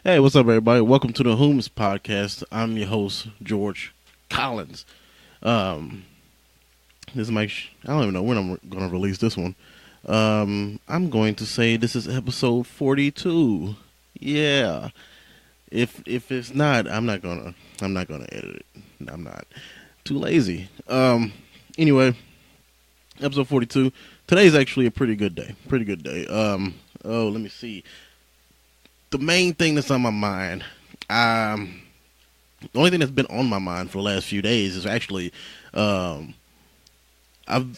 Hey, what's up, everybody? Welcome to the Whomst podcast. I'm your host, George Collins. Um, this is my. I don't even know when I'm going to release this one. I'm going to say this is episode 42. Yeah. If it's not, I'm not gonna edit it. I'm not too lazy. Anyway, episode 42. Today's actually a pretty good day. Pretty good day. Let me see. The main thing that's on my mind. The only thing that's been on my mind for the last few days is actually, um, I'm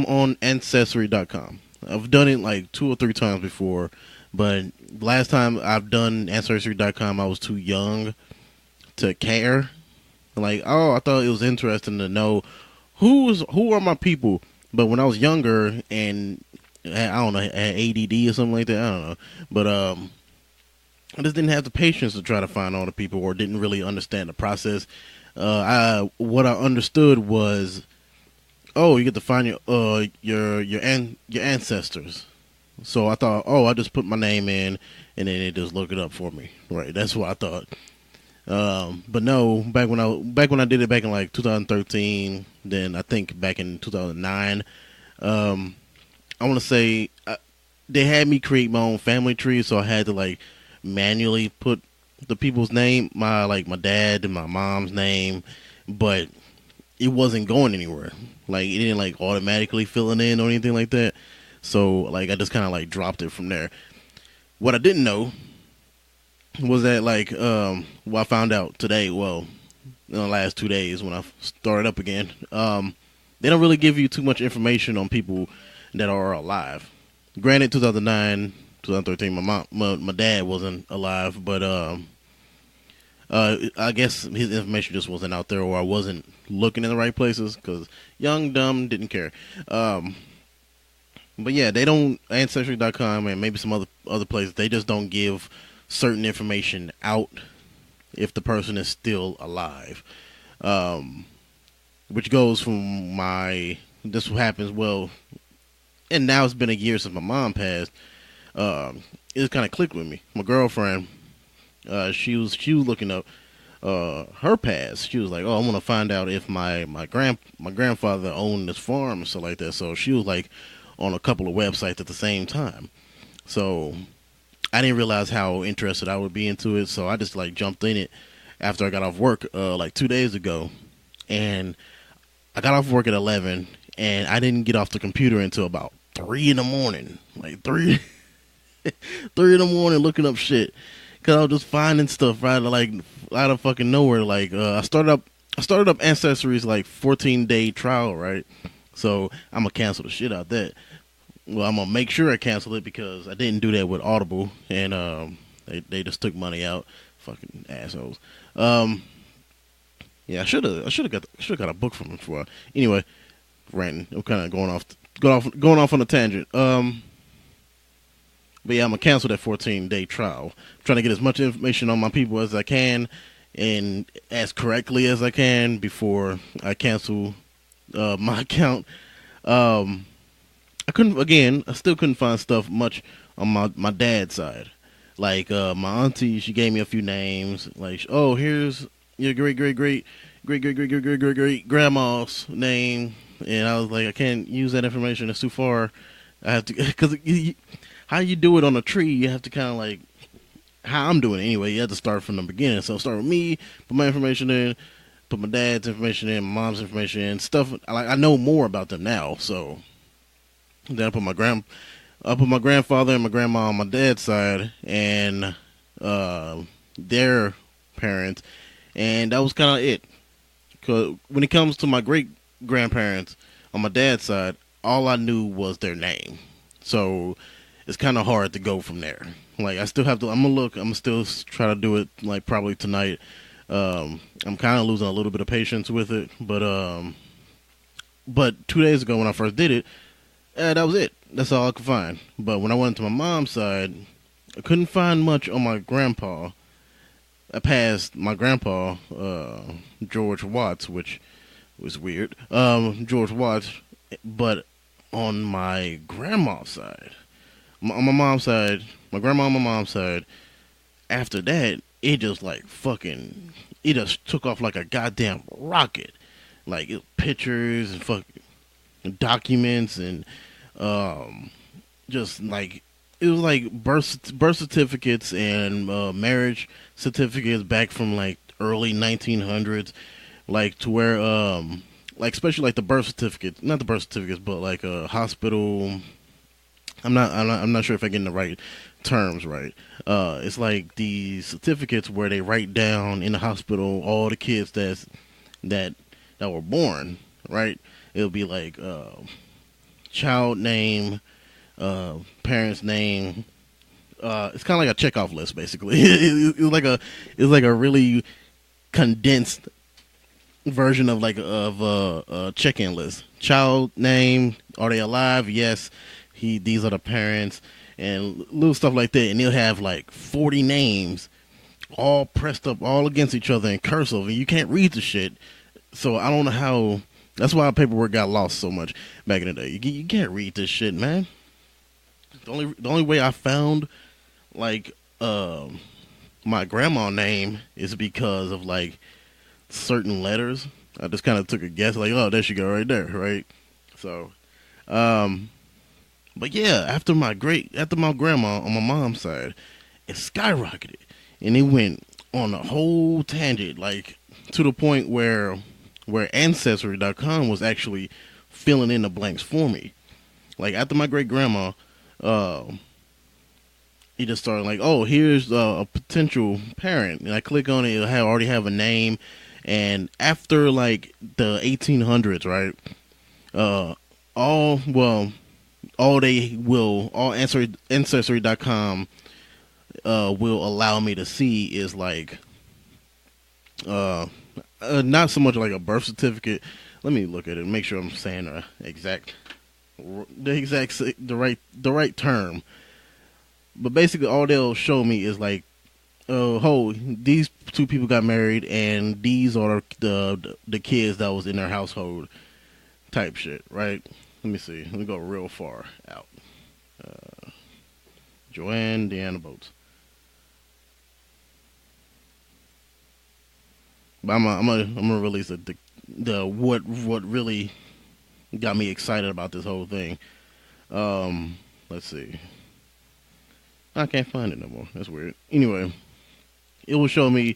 on Ancestry.com. I've done it like 2 or 3 times before, but last time I've done Ancestry.com, I was too young to care. Like, oh, I thought it was interesting to know who are my people. But when I was younger and I don't know, had ADD or something like that, I don't know. But I just didn't have the patience to try to find all the people, or didn't really understand the process. What I understood was, oh, you get to find your ancestors. So I thought, oh, I just put my name in, and then it just look it up for me. Right, that's what I thought. But no, back when I did it back in like 2013, then I think back in 2009, I want to say they had me create my own family tree, so I had to like manually put the people's name, my dad and my mom's name, but it wasn't going anywhere. Like it didn't like automatically fill it in or anything like that. So like I just kind of like dropped it from there. What I didn't know was that what I found out today. Well, in the last 2 days when I started up again, they don't really give you too much information on people that are alive. Granted, 2009, 2013, my dad wasn't alive, but I guess his information just wasn't out there, or I wasn't looking in the right places because young, dumb, didn't care. But yeah, they don't, Ancestry.com and maybe some other places, they just don't give certain information out if the person is still alive. Which goes from this happens, well, and now it's been a year since my mom passed. It kind of clicked with me. My girlfriend, she was looking up her past. She was like, "Oh, I want to find out if my grandfather owned this farm and stuff like that." So she was like on a couple of websites at the same time. So I didn't realize how interested I would be into it. So I just like jumped in it after I got off work like 2 days ago, and I got off work at 11, and I didn't get off the computer until about 3 in the morning. Like three. 3 in the morning looking up shit because I was just finding stuff out of fucking nowhere. Like I started up Ancestry's like 14-day trial, right? So I'm gonna cancel the shit out that. Well, I'm gonna make sure I cancel it because I didn't do that with Audible, and they just took money out, fucking assholes. Yeah, I should have got a book from them before. Anyway, ranting. I'm kind of going off on a tangent. But yeah, I'm gonna cancel that 14-day trial. I'm trying to get as much information on my people as I can, and as correctly as I can before I cancel my account. I still couldn't find stuff much on my dad's side. Like my auntie, she gave me a few names. Like, oh, here's your great grandma's name, and I was like, I can't use that information. It's too far. I have to because how you do it on a tree, you have to kind of like how I'm doing it anyway. You have to start from the beginning. So start with me, put my information in, put my dad's information in, my mom's information in, stuff. Like I know more about them now. So then I put my grandfather and my grandma on my dad's side, and their parents, and that was kind of it. Cause when it comes to my great grandparents on my dad's side, all I knew was their name. So it's kind of hard to go from there. Like I still have to. I'm gonna look. I'm gonna still try to do it. Like probably tonight. I'm kind of losing a little bit of patience with it. But 2 days ago when I first did it, that was it. That's all I could find. But when I went to my mom's side, I couldn't find much on my grandpa. I passed my grandpa, George Watts, which was weird. George Watts, but on my grandma's side. On my mom's side, my grandma on my mom's side, after that, it just like fucking, it just took off like a goddamn rocket. Like pictures and fucking documents and um, just like it was like birth certificates and marriage certificates back from like early 1900s, like to where like especially like the birth certificates, not the birth certificates, but like a hospital. I'm not sure if I'm getting the right terms right. It's like the certificates where they write down in the hospital all the kids that that were born. Right. It'll be like child name, parents name. It's kind of like a checkoff list, basically. It's like a really condensed version of like of a check-in list. Child name, are they alive? Yes. These are the parents, and little stuff like that. And they'll have like 40 names all pressed up all against each other in cursive, and you can't read the shit. So I don't know how. That's why paperwork got lost so much back in the day. You can't read this shit, man. The only way I found like my grandma name is because of like certain letters. I just kind of took a guess, like, oh, there she go, right there, right. So, but yeah, after my grandma on my mom's side, it skyrocketed, and it went on a whole tangent, like to the point where Ancestry.com was actually filling in the blanks for me. Like after my great grandma, he just started like, oh, here's a potential parent, and I click on it. It'll already have a name, and after like the 1800s, right? All well, all Ancestry.com will allow me to see is like not so much like a birth certificate. Let me look at it and make sure I'm saying the right term. But basically, all they'll show me is like, oh, these two people got married, and these are the kids that was in their household, type shit, right? Let me see. Let me go real far out. Joanne Deanna Boats. But I'm gonna release the what really got me excited about this whole thing. Let's see. I can't find it no more. That's weird. Anyway, it will show me,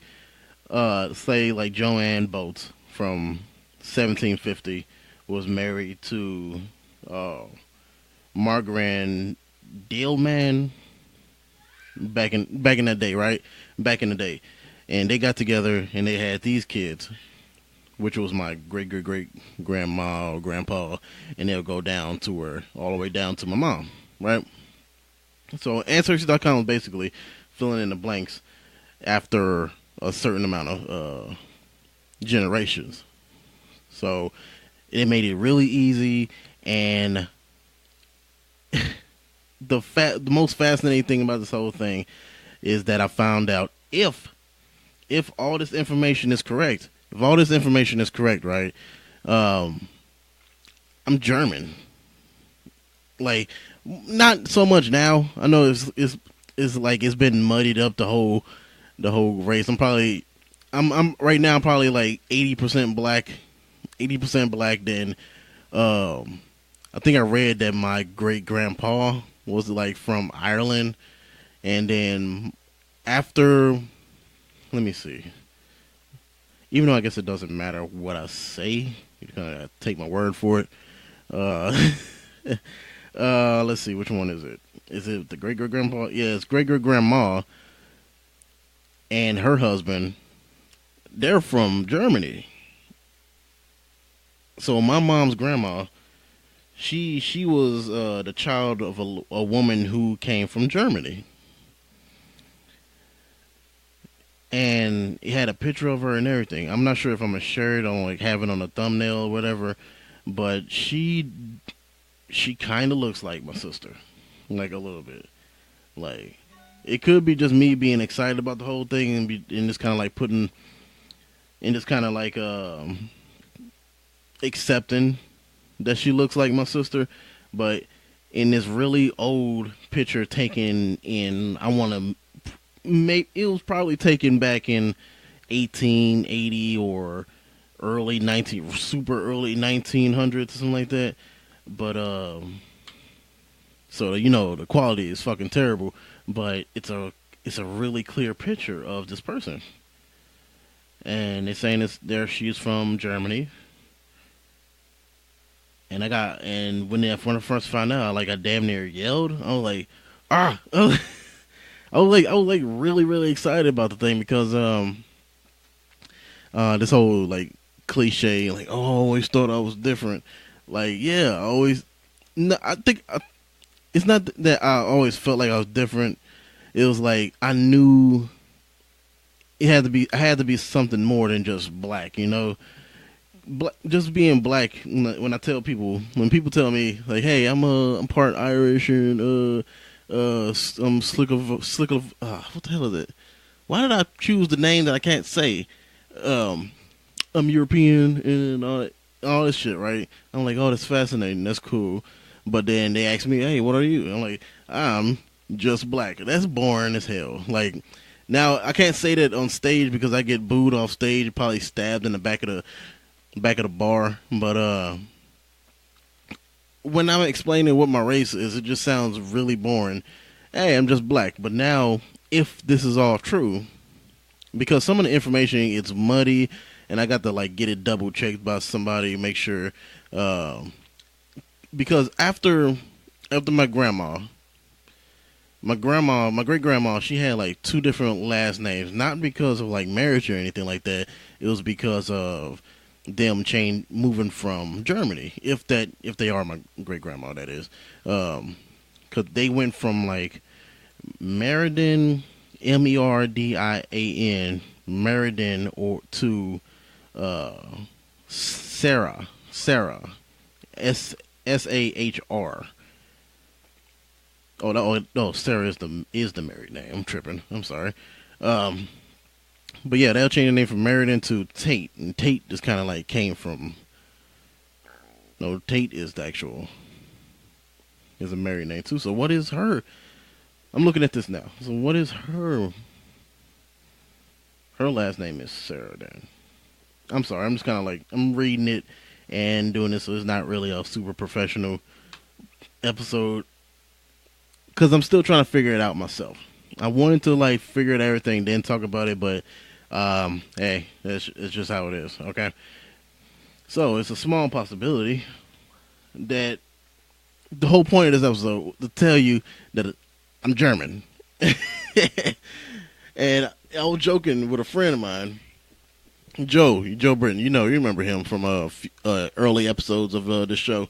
say like Joanne Boats from 1750 was married to Margaret Daleman back in that day, right? Back in the day, and they got together and they had these kids, which was my great grandma or grandpa, and they'll go down to her all the way down to my mom, right? So Ancestry.com was basically filling in the blanks after a certain amount of generations. So it made it really easy, and the most fascinating thing about this whole thing is that I found out if all this information is correct, right? I'm German. Like, not so much now. I know it's like it's been muddied up the whole race. I'm right now probably like 80% black, 80% black. Then I think I read that my great grandpa was like from Ireland, and then after, let me see. Even though I guess it doesn't matter what I say, you kind of take my word for it. Uh, let's see, which one is it? Is it the great grandpa? Yeah, it's great grandma and her husband. They're from Germany. So my mom's grandma, she was the child of a woman who came from Germany, and it had a picture of her and everything. I'm not sure if I'm gonna share it on like have it on a thumbnail or whatever, but she kind of looks like my sister, like a little bit. Like it could be just me being excited about the whole thing and just kind of like putting and just kind of like accepting that she looks like my sister, but in this really old picture taken in, I want to it was probably taken back in 1880 or super early 1900s, something like that. But so the quality is fucking terrible, but it's a really clear picture of this person, and they're saying she's from Germany, and when I first found out, I damn near yelled. I was like, ah, I was like really really excited about the thing because this whole like cliche like, oh, I always thought I was different. Like, yeah, I always. No, I think it's not that I always felt like I was different. It was like I knew it had to be. I had to be something more than just black. Just being black. When I tell people, when people tell me like, "Hey, I'm part Irish and I'm slick of what the hell is it? Why did I choose the name that I can't say? Um, I'm European and all this shit, right? I'm like, oh, that's fascinating. That's cool. But then they ask me, hey, what are you? I'm like, I'm just black. That's boring as hell. Like, now I can't say that on stage because I get booed off stage, probably stabbed in the back of the bar. But when I'm explaining what my race is, it just sounds really boring. Hey, I'm just black. But now, if this is all true, because some of the information it's muddy, and I got to like get it double checked by somebody, make sure. Because after my great grandma, she had like two different last names, not because of like marriage or anything like that. It was because of them moving from Germany. If they are my great grandma, that is, because they went from like Meriden, Merdin, Meriden, or to Sarah, Sahr. Oh, Sarah is the married name. I'm tripping. I'm sorry. But yeah, they'll change the name from Meriden to Tate, and Tate just kind of like came from. No, Tate is is a married name too. So what is her? I'm looking at this now. So what is her? Her last name is Sarah. Then I'm sorry. I'm just kind of like I'm reading it and doing this, so it's not really a super professional episode because I'm still trying to figure it out myself. I wanted to like figure out everything, then talk about it, but hey, it's just how it is. Okay, so it's a small possibility that the whole point of this episode to tell you that I'm German, and I was joking with a friend of mine. Joe Britton, you remember him from early episodes of the show,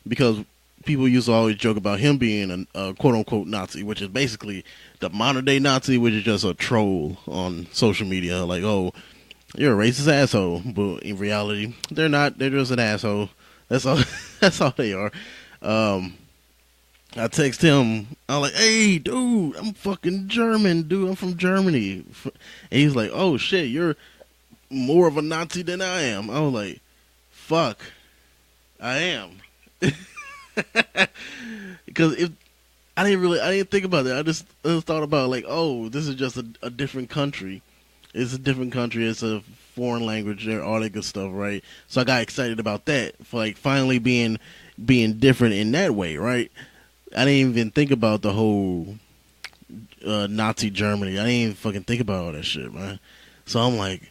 because people used to always joke about him being a quote unquote Nazi, which is basically the modern day Nazi, which is just a troll on social media. Like, oh, you're a racist asshole, but in reality, they're not. They're just an asshole. That's all. That's all they are. I text him. I'm like, hey, dude, I'm fucking German, dude. I'm from Germany. And he's like, oh, shit, you're more of a Nazi than I am. I was like, fuck, I am. Because if I didn't think about it. I just thought about like, oh, this is just a different country. It's a different country. It's a foreign language. All that good stuff, right? So I got excited about that for like finally being different in that way, right? I didn't even think about the whole Nazi Germany. I didn't even fucking think about all that shit, man. So I'm like,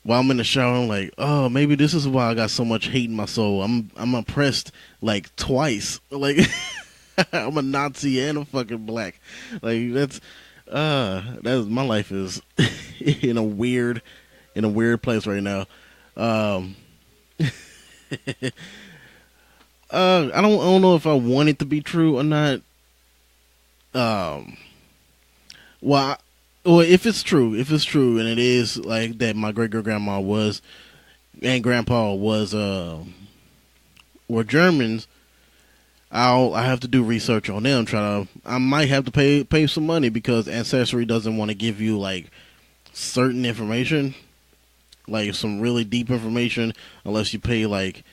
while I'm in the shower, I'm like, oh, maybe this is why I got so much hate in my soul. I'm oppressed like twice. Like I'm a Nazi and I'm fucking black. Like that's my life is in a weird place right now. I don't know if I want it to be true or not. Well, if it's true, and it is like that, my great grandma was and grandpa was were Germans. I have to do research on them. I might have to pay some money because Ancestry doesn't want to give you like certain information, like some really deep information, unless you pay like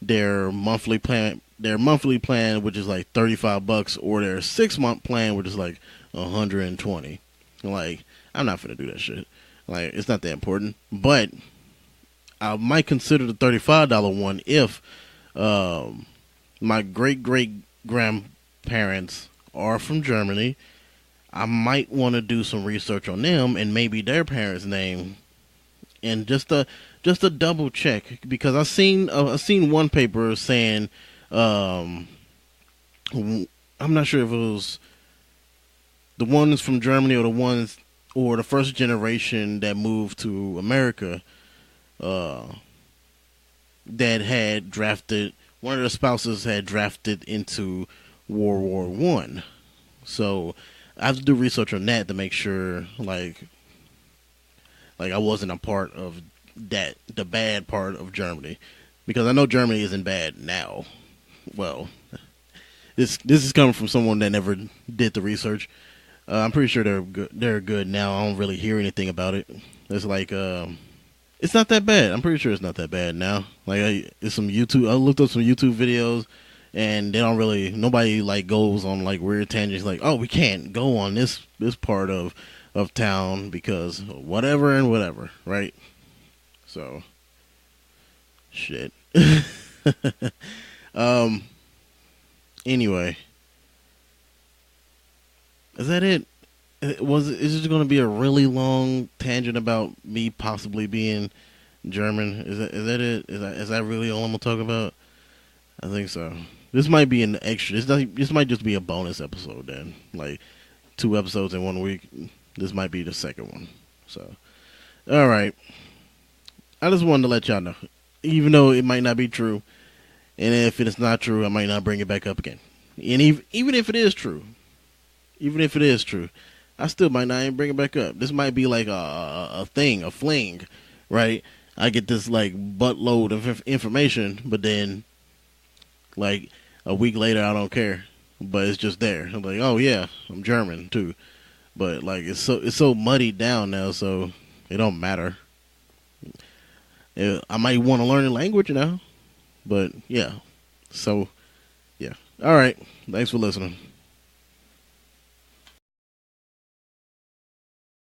their monthly plan, which is like $35, or their 6-month plan, which is like 120. Like, I'm not finna do that shit. Like, it's not that important. But I might consider the $35 one if my great great grandparents are from Germany. I might want to do some research on them and maybe their parents' name, and just a double check, because I seen one paper saying, um, I'm not sure if it was the ones from Germany or the ones or the first generation that moved to America, uh, that had drafted, one of the spouses had drafted into World War I. So I have to do research on that to make sure, like I wasn't a part of that, the bad part of Germany, because I know Germany isn't bad now. Well, this is coming from someone that never did the research. I'm pretty sure they're good. They're good now. I don't really hear anything about it. It's like it's not that bad. I'm pretty sure it's not that bad now. Like, it's some YouTube. I looked up some YouTube videos, and they don't really. Nobody like goes on like weird tangents. Like, oh, we can't go on this part of town because whatever and whatever, right? So, shit. um. Anyway, is that it? Is this going to be a really long tangent about me possibly being German? Is that it? Is that really all I'm gonna talk about? I think so. This might be an extra. This might just be a bonus episode then. Like 2 episodes in 1 week. This might be the second one. So, all right. I just wanted to let y'all know, even though it might not be true, and if it's not true, I might not bring it back up again. And even if it is true, I still might not even bring it back up. This might be like a thing, a fling, right? I get this like buttload of information, but then like a week later, I don't care. But it's just there. I'm like, oh yeah, I'm German too. But like it's so muddied down now, so it don't matter. I might want to learn a language now, but yeah. So yeah. All right. Thanks for listening.